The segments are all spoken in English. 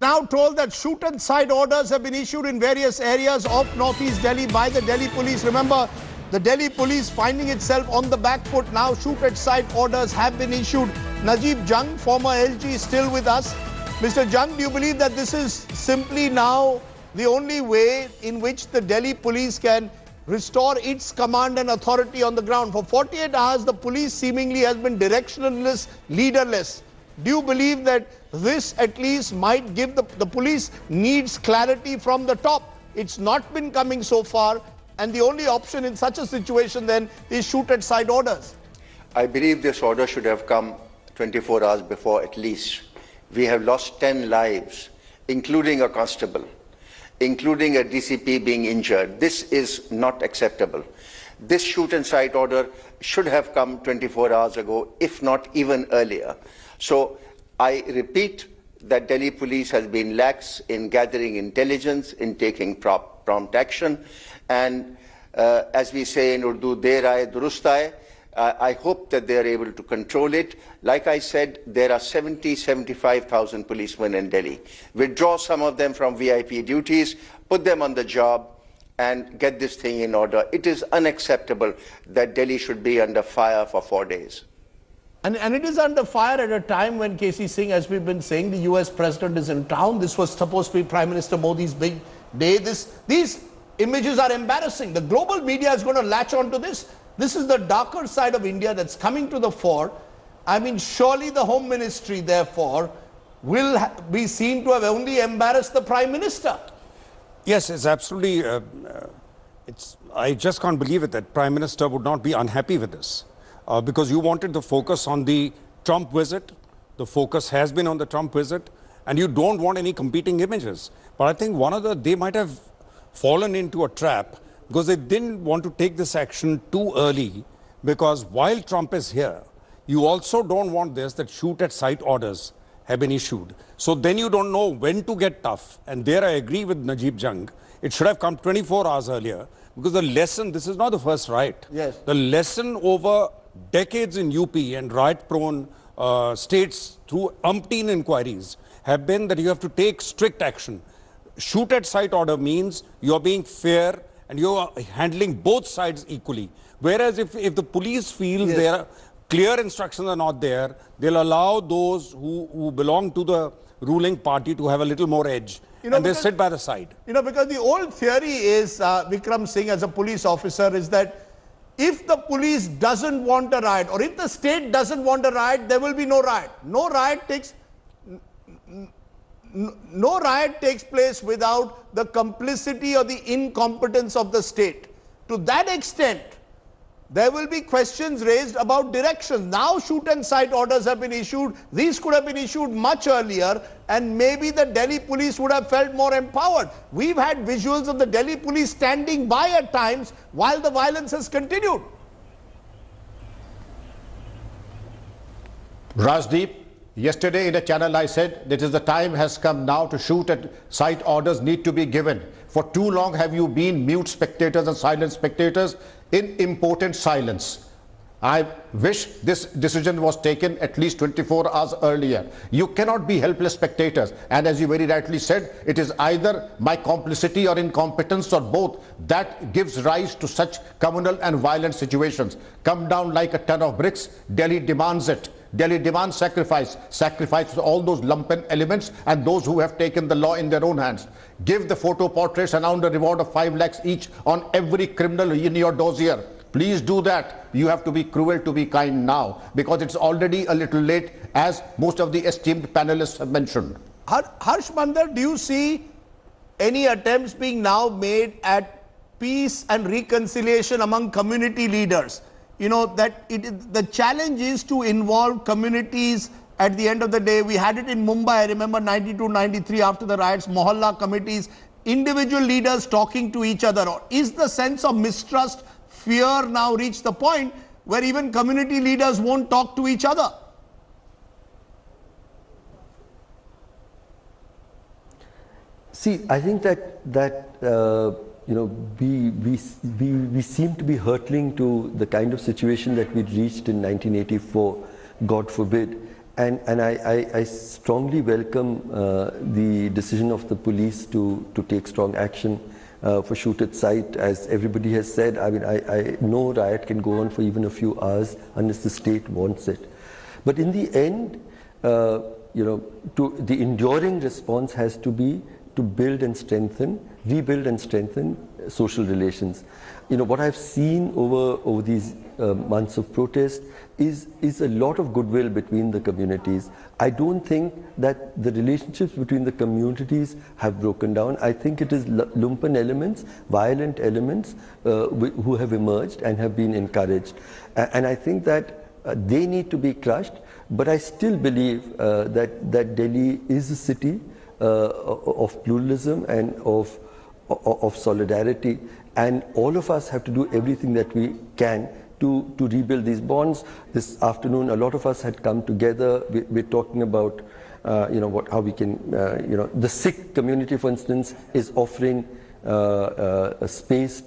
now told that shoot and sight orders have been issued in various areas of northeast Delhi by the Delhi police. Remember, the Delhi police finding itself on the back foot. Now shoot and sight orders have been issued. Najib Jung, former LG, is still with us. Mr. Jung, do you believe that this is simply now the only way in which the Delhi police can restore its command and authority on the ground? For 48 hours, the police seemingly has been directionless, leaderless. Do you believe that this at least might give the police needs clarity from the top? It's not been coming so far, and the only option in such a situation then is shoot at sight orders. I believe this order should have come 24 hours before at least. We have lost 10 lives, including a constable, including a DCP being injured. This is not acceptable. This shoot and sight order should have come 24 hours ago, if not even earlier. So I repeat that Delhi police has been lax in gathering intelligence, in taking prompt action. And as we say in Urdu, der aaye durust aaye. I hope that they are able to control it. Like I said, there are 75,000 policemen in Delhi. Withdraw some of them from VIP duties, put them on the job, and get this thing in order. It is unacceptable that Delhi should be under fire for 4 days. And it is under fire at a time when KC Singh, as we've been saying, the US president is in town. This was supposed to be Prime Minister Modi's big day. These images are embarrassing. The global media is going to latch onto this. This is the darker side of India that's coming to the fore. I mean, surely the Home Ministry, therefore, will be seen to have only embarrassed the Prime Minister. Yes, it's absolutely, I just can't believe it that Prime Minister would not be unhappy with this. Because you wanted the focus on the Trump visit. The focus has been on the Trump visit, and you don't want any competing images. But I think they might have fallen into a trap because they didn't want to take this action too early, because while Trump is here, you also don't want that shoot at sight orders have been issued. So then you don't know when to get tough. And there I agree with Najib Jung. It should have come 24 hours earlier, because the lesson, this is not the first riot. Yes. The lesson over decades in UP and riot-prone states through umpteen inquiries have been that you have to take strict action. Shoot at sight order means you are being fair and you are handling both sides equally. Whereas if the police feels yes, their clear instructions are not there, they'll allow those who belong to the ruling party to have a little more edge. And they sit by the side. Because the old theory is, Vikram Singh as a police officer, is that if the police doesn't want a riot, or if the state doesn't want a riot, there will be no riot. No riot takes place without the complicity or the incompetence of the state. To that extent, there will be questions raised about direction. Now shoot and sight orders have been issued. These could have been issued much earlier, and maybe the Delhi police would have felt more empowered. We've had visuals of the Delhi police standing by at times while the violence has continued. Rajdeep, yesterday in a channel I said that the time has come now to shoot at sight orders need to be given. For too long have you been mute spectators and silent spectators in impotent silence. I wish this decision was taken at least 24 hours earlier. You cannot be helpless spectators, and as you very rightly said, it is either my complicity or incompetence or both that gives rise to such communal and violent situations. Come down like a ton of bricks. Delhi demands it. Delhi demands sacrifice to all those lumpen elements and those who have taken the law in their own hands. Give the photo portraits and a reward of 5 lakhs each on every criminal in your dossier. Please do that. You have to be cruel to be kind now, because it's already a little late, as most of the esteemed panelists have mentioned. Harsh Mandar, do you see any attempts being now made at peace and reconciliation among community leaders? The challenge is to involve communities. At the end of the day, we had it in Mumbai, I remember 92, 93 after the riots, Mohalla committees, individual leaders talking to each other. Or is the sense of mistrust, fear now reached the point where even community leaders won't talk to each other? See, I think we seem to be hurtling to the kind of situation that we reached in 1984, God forbid. And I strongly welcome the decision of the police to take strong action for shoot at sight. As everybody has said, I mean, I know riot can go on for even a few hours unless the state wants it. But in the end, the enduring response has to be to build and strengthen, rebuild and strengthen social relations. What I've seen over these months of protest is a lot of goodwill between the communities. I don't think that the relationships between the communities have broken down. I think it is lumpen elements, violent elements who have emerged and have been encouraged. And I think that they need to be crushed, but I still believe that Delhi is a city of pluralism and of solidarity, and all of us have to do everything that we can to rebuild these bonds. This afternoon, a lot of us had come together. We're talking about, how we can, the Sikh community, for instance, is offering a space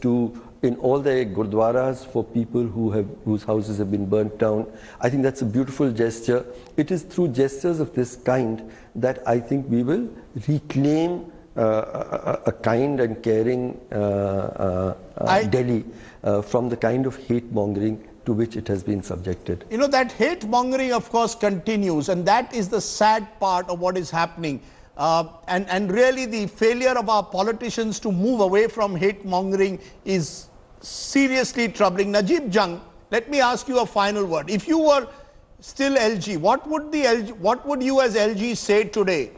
in all their gurdwaras for people whose houses have been burnt down. I think that's a beautiful gesture. It is through gestures of this kind that I think we will reclaim a kind and caring Delhi from the kind of hate mongering to which it has been subjected. That hate mongering, of course, continues, and that is the sad part of what is happening. And really the failure of our politicians to move away from hate mongering is seriously troubling. Najib Jung, let me ask you a final word. If you were still LG, what would you as LG say today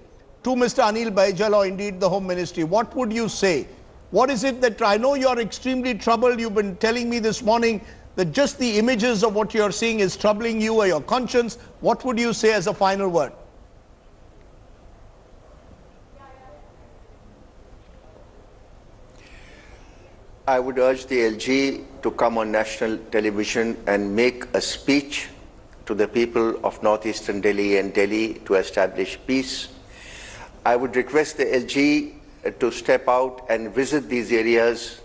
to Mr. Anil Baijal or indeed the Home Ministry? What would you say? What is it that, I know you're extremely troubled. You've been telling me this morning that just the images of what you're seeing is troubling you or your conscience. What would you say as a final word? I would urge the LG to come on national television and make a speech to the people of northeastern Delhi and Delhi to establish peace. I would request the LG to step out and visit these areas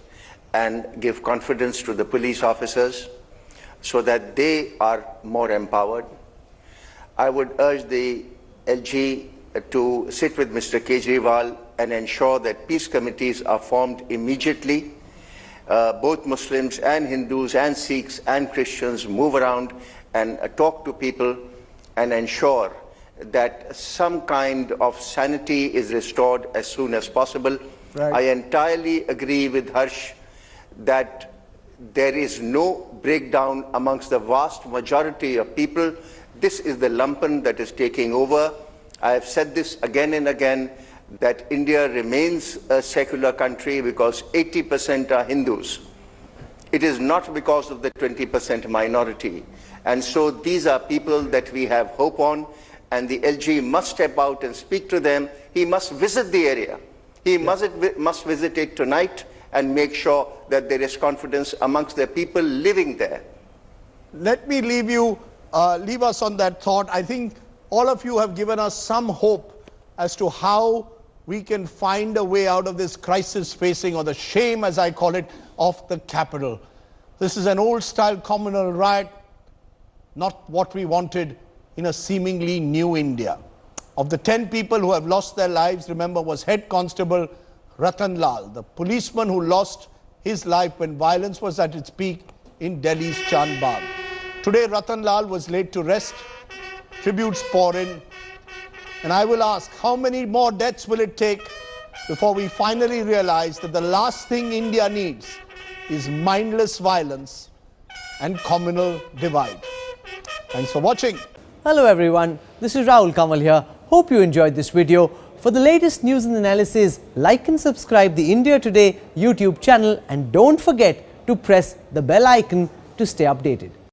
and give confidence to the police officers so that they are more empowered. I would urge the LG to sit with Mr. Kejriwal and ensure that peace committees are formed immediately. Both Muslims and Hindus and Sikhs and Christians move around and talk to people and ensure that some kind of sanity is restored as soon as possible. Right. I entirely agree with Harsh that there is no breakdown amongst the vast majority of people. This is the lumpen that is taking over. I have said this again and again, that India remains a secular country because 80% are Hindus. It is not because of the 20% minority. And so these are people that we have hope on, and the LG must step out and speak to them. He must visit the area. He must visit it tonight and make sure that there is confidence amongst the people living there. Let me leave us on that thought. I think all of you have given us some hope as to how we can find a way out of this crisis facing, or the shame, as I call it, of the capital. This is an old-style communal riot, not what we wanted in a seemingly new India. Of the 10 people who have lost their lives, remember, was Head Constable Ratan Lal, the policeman who lost his life when violence was at its peak in Delhi's Chand Bagh. Today, Ratan Lal was laid to rest. Tributes pour in. And I will ask, how many more deaths will it take before we finally realize that the last thing India needs is mindless violence and communal divide? Thanks for watching. Hello everyone, this is Rahul Kamal here. Hope you enjoyed this video. For the latest news and analysis, like and subscribe the India Today YouTube channel, and don't forget to press the bell icon to stay updated.